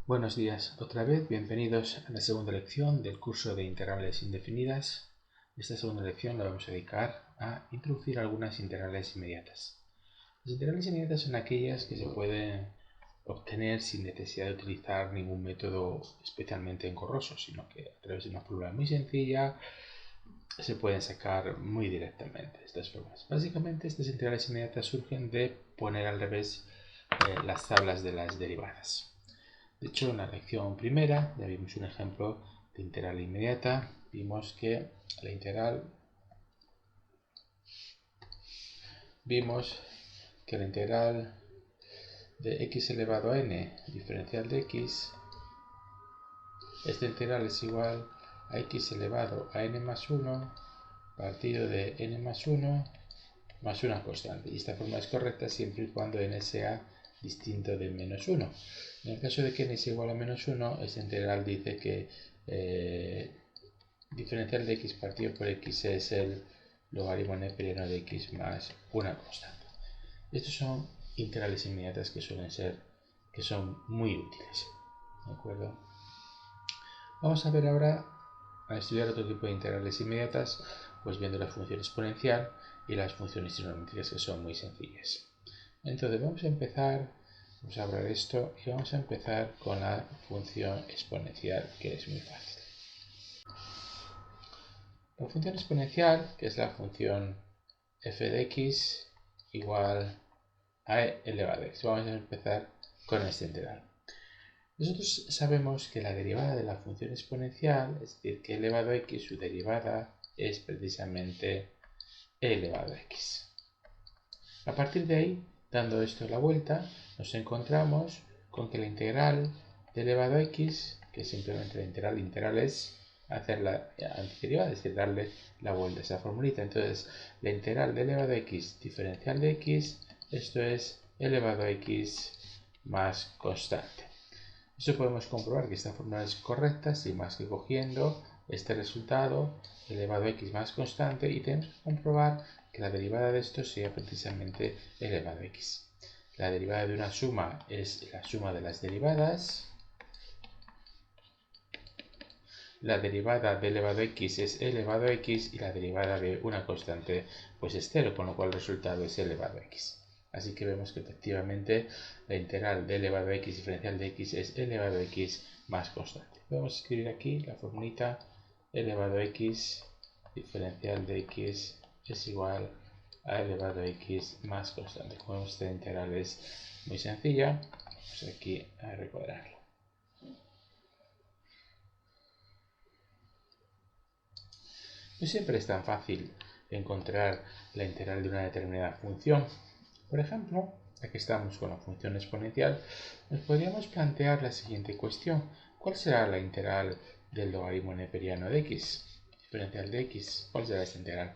Buenos días, otra vez bienvenidos a la segunda lección del curso de integrales indefinidas. Esta segunda lección la vamos a dedicar a introducir algunas integrales inmediatas. Las integrales inmediatas son aquellas que se pueden obtener sin necesidad de utilizar ningún método especialmente engorroso, sino que a través de una fórmula muy sencilla se pueden sacar muy directamente estas formas. Básicamente estas integrales inmediatas surgen de poner al revés las tablas de las derivadas. De hecho, en la lección primera ya vimos un ejemplo de integral inmediata. Vimos que la integral de x elevado a n diferencial de x, esta integral es igual a x elevado a n más 1 partido de n más 1 más una constante. Y esta forma es correcta siempre y cuando n sea distinto de menos 1. En el caso de que n es igual a menos 1, esta integral dice que diferencial de x partido por x es el logaritmo neperiano de x más una constante. Estos son integrales inmediatas que son muy útiles. ¿De acuerdo? Vamos a ver ahora a estudiar otro tipo de integrales inmediatas, pues viendo la función exponencial y las funciones trigonométricas, que son muy sencillas. Entonces vamos a abrir esto y vamos a empezar con la función exponencial, que es muy fácil. La función exponencial, que es la función f de x igual a e elevado a x. Vamos a empezar con esta integral. Nosotros sabemos que la derivada de la función exponencial, es decir, que e elevado a x, su derivada es precisamente e elevado a x. A partir de ahí, dando esto la vuelta, nos encontramos con que la integral de elevado a x, que simplemente la integral es hacer la antiderivada, es decir, darle la vuelta a esa formulita. Entonces, la integral de elevado a x diferencial de x, esto es elevado a x más constante. Eso podemos comprobar que esta fórmula es correcta, sin más que cogiendo este resultado elevado a x más constante, y tenemos que comprobar que la derivada de esto sea precisamente elevado a x. La derivada de una suma es la suma de las derivadas. La derivada de elevado a x es elevado a x y la derivada de una constante pues es 0, con lo cual el resultado es elevado a x. Así que vemos que efectivamente la integral de elevado a x diferencial de x es elevado a x más constante. Podemos escribir aquí la formulita elevado a x diferencial de x es igual a elevado a x más constante. Como vemos, esta integral es muy sencilla. Vamos aquí a recuadrarla. No siempre es tan fácil encontrar la integral de una determinada función. Por ejemplo, ya que estamos con la función exponencial, nos podríamos plantear la siguiente cuestión. ¿Cuál será la integral del logaritmo neperiano de x? Diferencial de x. ¿Cuál será esta integral?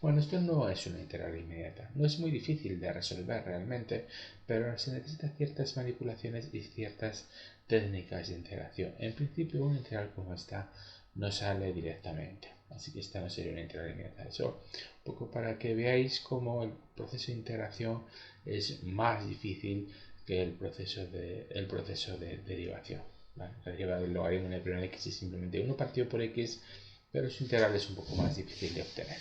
Bueno, esto no es una integral inmediata. No es muy difícil de resolver realmente, pero se necesitan ciertas manipulaciones y ciertas técnicas de integración. En principio, una integral como esta no sale directamente, así que esta no sería una integral inmediata. Eso un poco para que veáis cómo el proceso de integración es más difícil que el proceso de derivación. ¿Vale? La derivada del logaritmo neperiano de x es simplemente 1 partido por x, pero su integral es un poco más difícil de obtener.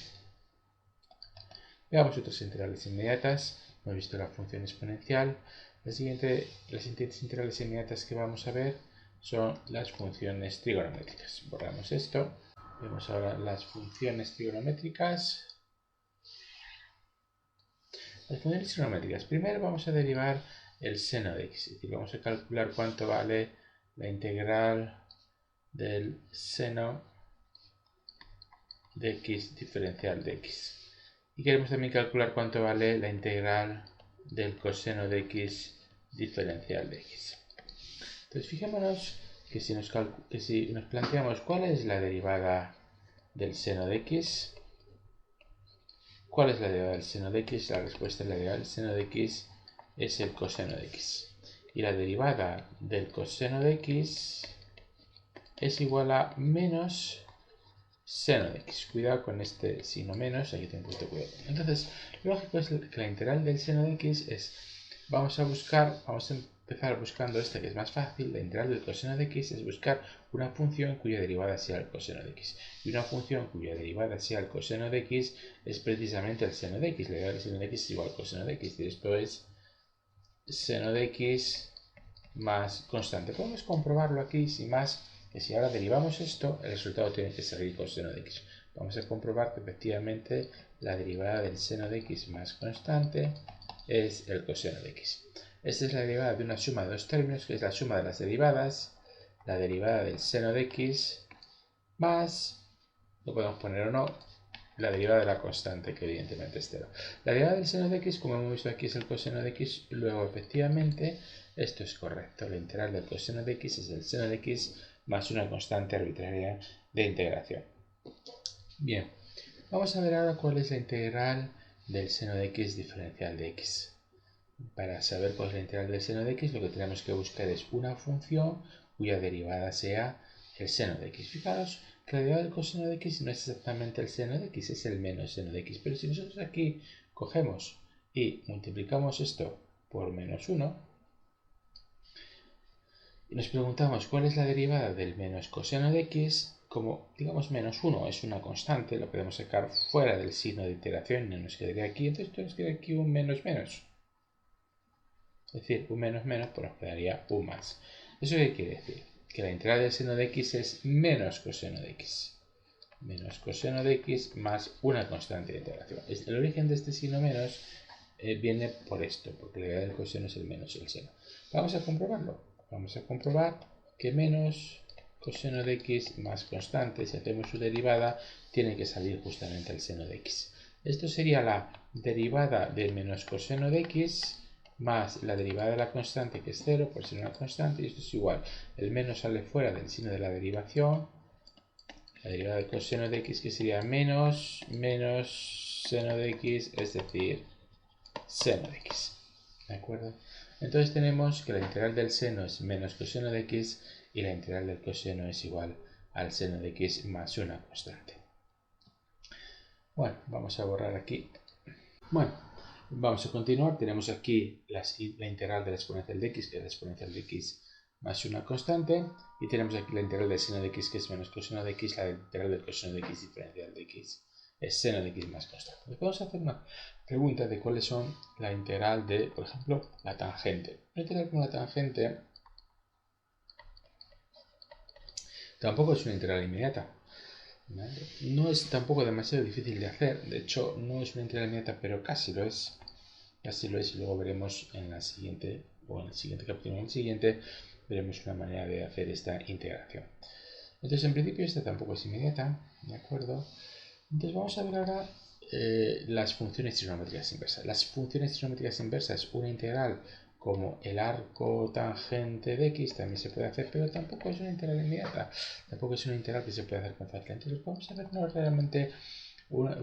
Veamos otras integrales inmediatas. Hemos visto la función exponencial. Las siguientes integrales inmediatas que vamos a ver son las funciones trigonométricas. Borramos esto. Vemos ahora las funciones trigonométricas. Las funciones trigonométricas. Primero vamos a derivar el seno de x. Es decir, vamos a calcular cuánto vale la integral del seno de x diferencial de x. Y queremos también calcular cuánto vale la integral del coseno de x diferencial de x. Entonces fijémonos que si nos planteamos cuál es la derivada del seno de x, ¿cuál es la derivada del seno de x? La respuesta es la derivada del seno de x es el coseno de x. Y la derivada del coseno de x es igual a menos seno de x. Cuidado con este signo menos, hay que tener un poquito cuidado. Entonces, lo lógico es que la integral del seno de x es, vamos a empezar buscando este que es más fácil. La integral del coseno de x es buscar una función cuya derivada sea el coseno de x. Y una función cuya derivada sea el coseno de x es precisamente el seno de x. La derivada del seno de x es igual al coseno de x. Y esto es seno de x más constante. Podemos comprobarlo aquí sin más, que si ahora derivamos esto, el resultado tiene que salir coseno de x. Vamos a comprobar que efectivamente la derivada del seno de x más constante es el coseno de x. Esta es la derivada de una suma de dos términos, que es la suma de las derivadas, la derivada del seno de x más, lo podemos poner o no, la derivada de la constante, que evidentemente es 0. La derivada del seno de x, como hemos visto aquí, es el coseno de x. Luego, efectivamente, esto es correcto. La integral del coseno de x es el seno de x más una constante arbitraria de integración. Bien, vamos a ver ahora cuál es la integral del seno de x diferencial de x. Para saber cuál es la integral del seno de x, lo que tenemos que buscar es una función cuya derivada sea el seno de x. Fijaros que la derivada del coseno de x no es exactamente el seno de x, es el menos seno de x. Pero si nosotros aquí cogemos y multiplicamos esto por menos 1, y nos preguntamos cuál es la derivada del menos coseno de x, como digamos menos 1 es una constante, lo podemos sacar fuera del signo de integración y nos quedaría aquí, entonces nos queda aquí un menos menos. Es decir, un menos menos, pues nos quedaría un más. ¿Eso qué quiere decir? Que la integral del seno de x es menos coseno de x. Menos coseno de x más una constante de integración. El origen de este signo menos viene por esto, porque la idea del coseno es el menos y el seno. Vamos a comprobarlo. Vamos a comprobar que menos coseno de x más constante, si hacemos su derivada, tiene que salir justamente el seno de x. Esto sería la derivada de menos coseno de x más la derivada de la constante, que es 0 por ser una constante, y esto es igual. El menos sale fuera del signo de la derivación. La derivada del coseno de x, que sería menos seno de x, es decir, seno de x. ¿De acuerdo? Entonces tenemos que la integral del seno es menos coseno de x y la integral del coseno es igual al seno de x más una constante. Bueno, vamos a borrar aquí. Bueno, vamos a continuar. Tenemos aquí la integral de la exponencial de x, que es la exponencial de x más una constante. Y tenemos aquí la integral del seno de x, que es menos coseno de x, la integral del coseno de x diferencial de x es seno de x más constante. Entonces vamos a hacer una pregunta de cuáles son la integral de, por ejemplo, la tangente. Una integral como la tangente tampoco es una integral inmediata. ¿Vale? No es tampoco demasiado difícil de hacer. De hecho, no es una integral inmediata, pero casi lo es. Casi lo es, y luego veremos en la siguiente, o en el siguiente capítulo, en el siguiente, veremos una manera de hacer esta integración. Entonces, en principio, esta tampoco es inmediata, ¿de acuerdo? Entonces, vamos a ver ahora las funciones trigonométricas inversas. Las funciones trigonométricas inversas, una integral como el arco tangente de x también se puede hacer, pero tampoco es una integral inmediata, tampoco es una integral que se puede hacer con facilidad. Entonces, vamos a ver no realmente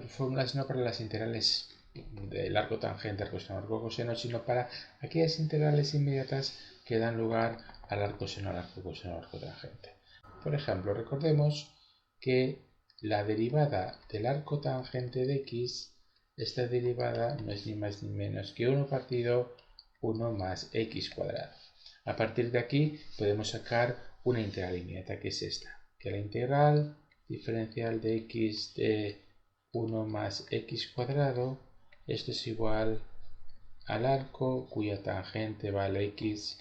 fórmulas no para las integrales del arco tangente, arco seno, arco coseno, sino para aquellas integrales inmediatas que dan lugar al arco seno, al arco coseno, al arco tangente. Por ejemplo, recordemos que la derivada del arco tangente de x, esta derivada no es ni más ni menos que 1 partido 1 más x cuadrado. A partir de aquí podemos sacar una integral inmediata, que es esta, que la integral diferencial de x de 1 más x cuadrado, esto es igual al arco cuya tangente vale x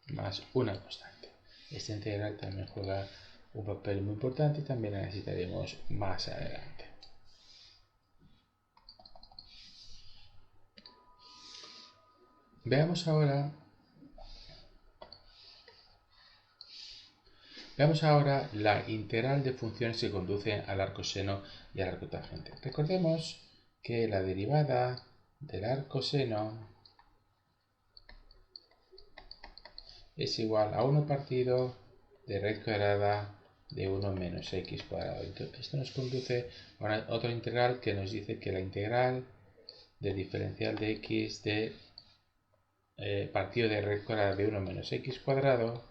más una constante. Esta integral también juega un papel muy importante y también la necesitaremos más adelante. Veamos ahora la integral de funciones que conducen al arco seno y al arco tangente. Recordemos que la derivada del arco seno es igual a 1 partido de raíz cuadrada de 1 menos x cuadrado. Entonces, esto nos conduce a otra integral que nos dice que la integral del diferencial de x de partido de raíz cuadrada de 1 menos x cuadrado,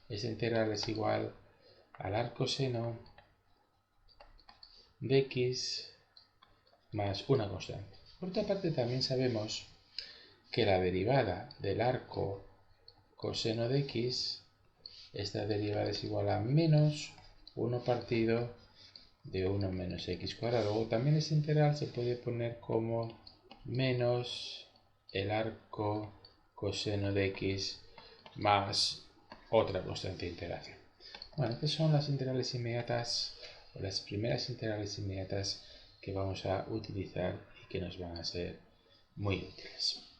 esa integral es igual al arco seno de x más una constante. Por otra parte, también sabemos que la derivada del arco coseno de x, esta derivada es igual a menos 1 partido de 1 menos x cuadrado. Luego también esta integral se puede poner como menos el arco coseno de x más otra constante de integración. Bueno, estas son las integrales inmediatas o las primeras integrales inmediatas que vamos a utilizar y que nos van a ser muy útiles.